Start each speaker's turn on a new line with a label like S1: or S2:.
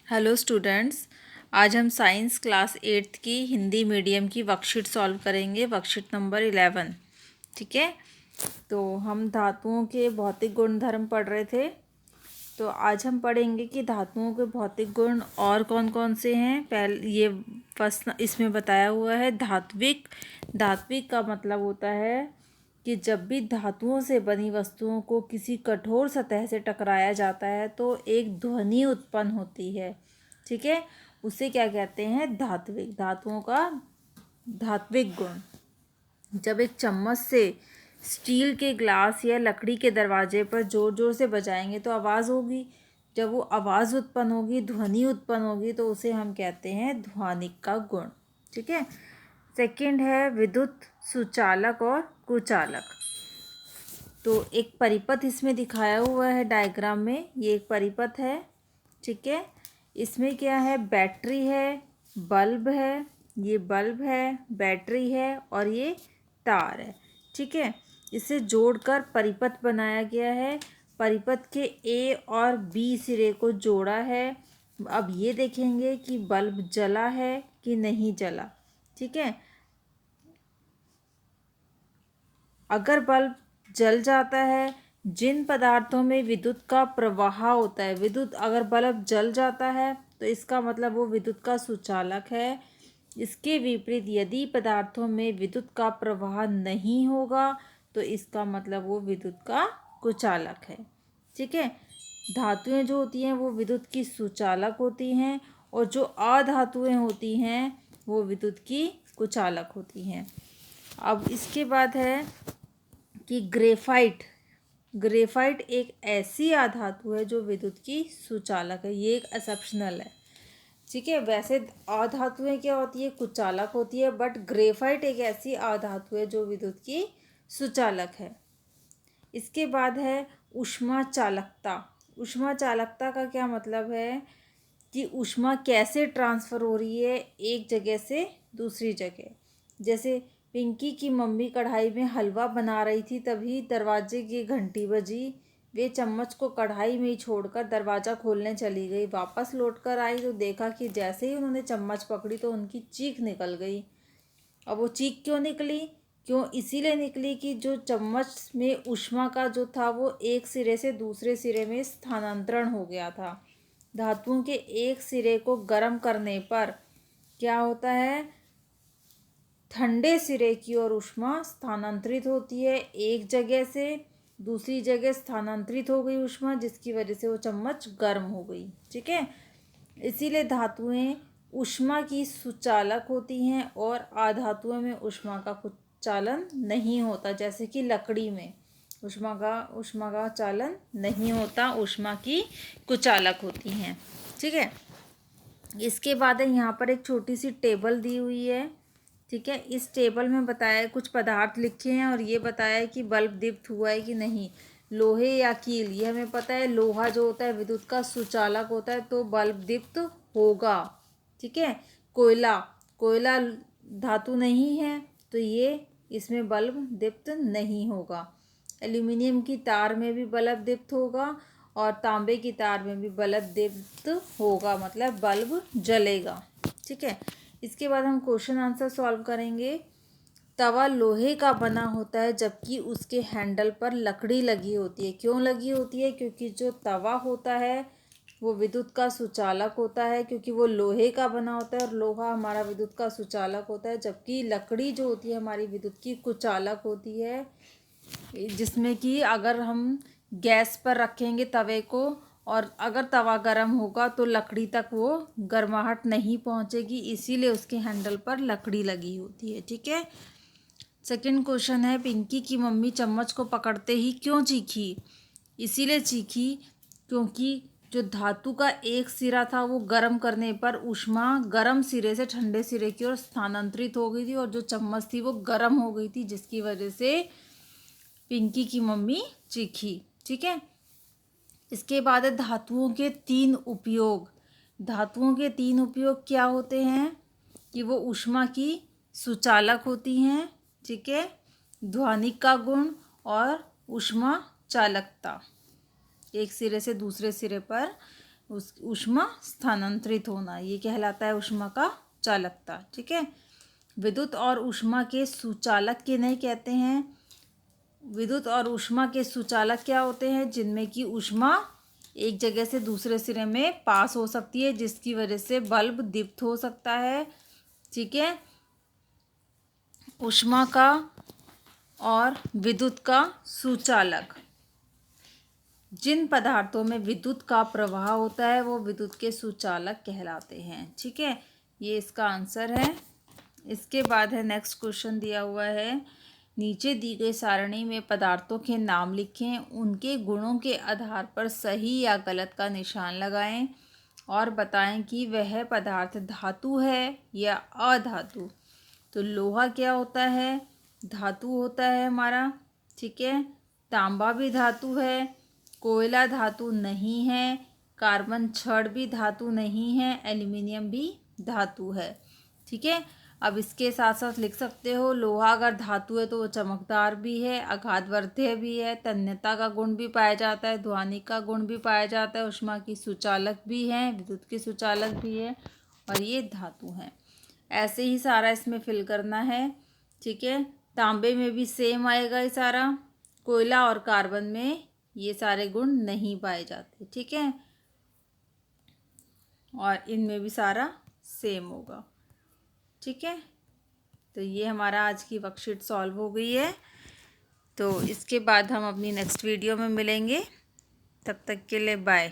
S1: Hello students. आज हम science class 8th की हिंदी मीडियम की वर्कशीट सॉल्व करेंगे, वर्कशीट नंबर 11। ठीक है, तो हम धातुओं के भौतिक गुणधर्म पढ़ रहे थे। तो आज हम पढ़ेंगे कि धातुओं के भौतिक गुण और कौन कौन से हैं। पहले ये फर्स्ट इसमें बताया हुआ है धात्विक। धात्विक का मतलब होता है कि जब भी धातुओं से बनी वस्तुओं को किसी कठोर सतह से टकराया जाता है तो एक ध्वनि उत्पन्न होती है। ठीक है, उसे क्या कहते हैं? धात्विक। धातुओं का धात्विक गुण। जब एक चम्मच से स्टील के ग्लास या लकड़ी के दरवाजे पर जोर जोर से बजाएंगे तो आवाज़ होगी। जब वो आवाज़ उत्पन्न होगी, ध्वनि उत्पन्न होगी, तो उसे हम कहते हैं ध्वनिक का गुण। ठीक है। सेकंड है विद्युत सुचालक और कुचालक। तो एक परिपथ इसमें दिखाया हुआ है डायग्राम में। ये एक परिपथ है। ठीक है, इसमें क्या है? बैटरी है, बल्ब है, ये बल्ब है, बैटरी है और ये तार है। ठीक है, इसे जोड़कर परिपथ बनाया गया है। परिपथ के ए और बी सिरे को जोड़ा है। अब ये देखेंगे कि बल्ब जला है कि नहीं जला। ठीक है, अगर बल्ब जल जाता है, जिन पदार्थों में विद्युत का प्रवाह होता है, विद्युत अगर बल्ब जल जाता है तो इसका मतलब वो विद्युत का सुचालक है। इसके विपरीत यदि पदार्थों में विद्युत का प्रवाह नहीं होगा तो इसका मतलब वो विद्युत का कुचालक है। ठीक है, धातुएं जो होती हैं वो विद्युत की सुचालक होती हैं और जो अधातुएं होती हैं वो विद्युत की कुचालक होती हैं। अब इसके बाद है कि ग्रेफाइट। ग्रेफाइट एक ऐसी अधातु है जो विद्युत की सुचालक है। ये एक एक्सेप्शनल है। ठीक है, वैसे अधातुएं क्या होती है? कुचालक होती है, बट ग्रेफाइट एक ऐसी अधातु है जो विद्युत की सुचालक है। इसके बाद है ऊष्मा चालकता। ऊष्मा चालकता का क्या मतलब है कि ऊष्मा कैसे ट्रांसफ़र हो रही है एक जगह से दूसरी जगह। जैसे पिंकी की मम्मी कढ़ाई में हलवा बना रही थी, तभी दरवाजे की घंटी बजी। वे चम्मच को कढ़ाई में ही छोड़कर दरवाज़ा खोलने चली गई। वापस लौटकर आई तो देखा कि जैसे ही उन्होंने चम्मच पकड़ी तो उनकी चीख निकल गई। अब वो चीख क्यों निकली? क्यों? इसीलिए निकली कि जो चम्मच में ऊष्मा का जो था वो एक सिरे से दूसरे सिरे में स्थानांतरण हो गया था। धातुओं के एक सिरे को गर्म करने पर क्या होता है? ठंडे सिरे की ओर ऊष्मा स्थानांतरित होती है। एक जगह से दूसरी जगह स्थानांतरित हो गई ऊष्मा, जिसकी वजह से वो चम्मच गर्म हो गई। ठीक है, इसीलिए धातुएं ऊष्मा की सुचालक होती हैं और अधातुओं में ऊष्मा का कुछ चालन नहीं होता। जैसे कि लकड़ी में ऊष्मा का चालन नहीं होता, ऊष्मा की कुचालक होती हैं। ठीक है, इसके बाद है यहाँ पर एक छोटी सी टेबल दी हुई है। ठीक है, इस टेबल में बताया कुछ पदार्थ लिखे हैं और ये बताया है कि बल्ब दीप्त हुआ है कि नहीं। लोहे या कील, ये हमें पता है लोहा जो होता है विद्युत का सुचालक होता है, तो बल्ब दीप्त होगा। ठीक है, कोयला, कोयला धातु नहीं है तो ये इसमें बल्ब दीप्त नहीं होगा। एल्यूमिनियम की तार में भी बल्ब दीप्त होगा और तांबे की तार में भी बल्ब दीप्त होगा, मतलब बल्ब जलेगा। ठीक है, इसके बाद हम क्वेश्चन आंसर सॉल्व करेंगे। तवा लोहे का बना होता है जबकि उसके हैंडल पर लकड़ी लगी होती है। क्यों लगी होती है? क्योंकि जो तवा होता है वो विद्युत का सुचालक होता है, क्योंकि वो लोहे का बना होता है और लोहा हमारा विद्युत का सुचालक होता है। जबकि लकड़ी जो होती है हमारी विद्युत की कुचालक होती है, जिसमें कि अगर हम गैस पर रखेंगे तवे को और अगर तवा गर्म होगा तो लकड़ी तक वो गर्माहट नहीं पहुंचेगी, इसीलिए उसके हैंडल पर लकड़ी लगी होती है। ठीक है, सेकंड क्वेश्चन है पिंकी की मम्मी चम्मच को पकड़ते ही क्यों चीखी? इसीलिए चीखी क्योंकि जो धातु का एक सिरा था वो गर्म करने पर ऊष्मा गर्म सिरे से ठंडे सिरे की ओर स्थानांतरित हो गई थी और जो चम्मच थी वो गर्म हो गई थी, जिसकी वजह से पिंकी की मम्मी चीखी। ठीक है, इसके बाद है धातुओं के तीन उपयोग। धातुओं के तीन उपयोग क्या होते हैं कि वो ऊष्मा की सुचालक होती हैं। ठीक है, ध्वनिक का गुण और ऊष्मा चालकता। एक सिरे से दूसरे सिरे पर उस ऊष्मा स्थानांतरित होना, ये कहलाता है ऊष्मा का चालकता। ठीक है, विद्युत और ऊष्मा के सुचालक किन्हें कहते हैं? विद्युत और ऊष्मा के सुचालक क्या होते हैं? जिनमें कि ऊष्मा एक जगह से दूसरे सिरे में पास हो सकती है, जिसकी वजह से बल्ब दीप्त हो सकता है। ठीक है, ऊष्मा का और विद्युत का सुचालक, जिन पदार्थों में विद्युत का प्रवाह होता है वो विद्युत के सुचालक कहलाते हैं। ठीक है, ये इसका आंसर है। इसके बाद है नेक्स्ट क्वेश्चन दिया हुआ है, नीचे दी गई सारणी में पदार्थों के नाम लिखें, उनके गुणों के आधार पर सही या गलत का निशान लगाएं और बताएं कि वह पदार्थ धातु है या अधातु। तो लोहा क्या होता है? धातु होता है हमारा। ठीक है, तांबा भी धातु है, कोयला धातु नहीं है, कार्बन छड़ भी धातु नहीं है, एल्युमिनियम भी धातु है। ठीक है, अब इसके साथ साथ लिख सकते हो, लोहा अगर धातु है तो वो चमकदार भी है, आघातवर्धक भी है, तन्यता का गुण भी पाया जाता है, ध्वनि का गुण भी पाया जाता है, ऊष्मा की सुचालक भी है, विद्युत की सुचालक भी है, और ये धातु है। ऐसे ही सारा इसमें फिल करना है। ठीक है, तांबे में भी सेम आएगा ये सारा, कोयला और कार्बन में ये सारे गुण नहीं पाए जाते। ठीक है, और इनमें भी सारा सेम होगा। ठीक है, तो ये हमारा आज की वर्कशीट सॉल्व हो गई है। तो इसके बाद हम अपनी नेक्स्ट वीडियो में मिलेंगे, तब तक के लिए बाय।